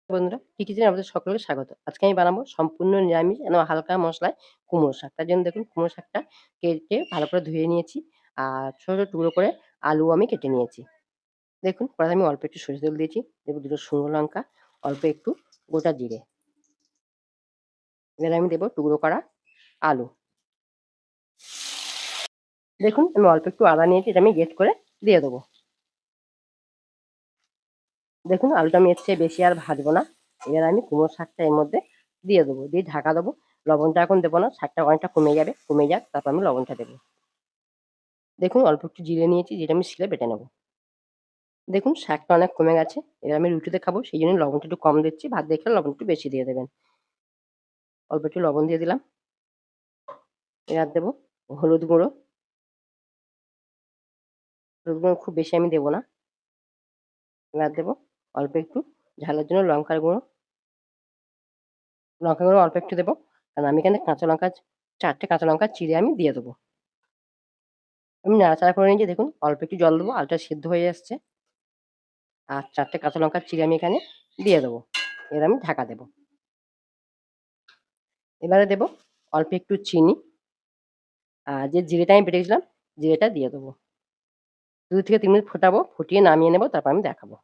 বন্ধুরা, কিচেনে আপনাদের সকলকে স্বাগত। আজকে আমি বানাবো সম্পূর্ণ নিরামিষ হালকা মসলায় কুমড়ো শাক। তার জন্য দেখুন কুমড়ো শাকটা কেটে ভালো করে ধুয়ে নিয়েছি। আর ছোট, ছোট টুকরো করে আলু আমি কেটে নিয়েছি। দেখুন কড়াইতে আমি অল্প একটু সরিষার তেল দিয়েছি। দেব ২ টো শুকনো লঙ্কা, অল্প একটু গোটা জিরে। এবারে আমি দেব টুকরো করা আলু। দেখুন আমি অল্প একটু আদা নিয়েছি, এটা আমি গ্রেট করে দিয়ে দেবো। দেখুন আলুটা আমি এর চেয়ে বেশি আর ভাজবো না। এবার আমি কুমড়ো শাকটা এর মধ্যে দিয়ে দেবো। দিয়ে ঢাকা দেবো। লবণটা এখন দেবো না। শাকটা অনেকটা কমে যাবে। কমে যাক তারপর আমি লবণটা দেবো। দেখুন অল্প একটু জিরে নিয়েছি, যেটা আমি শিলে বেটে নেবো। দেখুন শাকটা অনেক কমে গেছে। এবার আমি রুটিতে খাবো সেইজন্য লবণটা একটু কম দিচ্ছি। ভাত দিয়ে খেলে লবণ একটু বেশি দিয়ে দেবেন। অল্প একটু লবণ দিয়ে দিলাম। এবার দেবো হলুদ গুঁড়ো। হলুদ গুঁড়ো খুব বেশি আমি দেবো না। এবার দেবো অল্প একটু ঝালের জন্য লঙ্কার গুঁড়ো। লঙ্কার গুঁড়ো অল্প একটু দেবো। কারণ আমি এখানে কাঁচা লঙ্কা ৪ টে কাঁচা লঙ্কা চিড়ে আমি দিয়ে দেবো। আমি নাড়াচাড়া করে নিয়েছি, দেখুন অল্প একটু জল দেবো। আলুটা সিদ্ধ হয়ে আসছে। আর ৪ টে কাঁচা লঙ্কা চিড়ে আমি এখানে দিয়ে দেবো। এবার আমি ঢাকা দেবো। এবারে দেবো অল্প একটু চিনি। আর যে জিরেটা আমি বেটে রেখেছিলাম, জিরেটা দিয়ে দেবো। ২ থেকে ৩ মিনিট ফোটাবো, ফুটিয়ে নামিয়ে নেবো, তারপর আমি দেখাবো।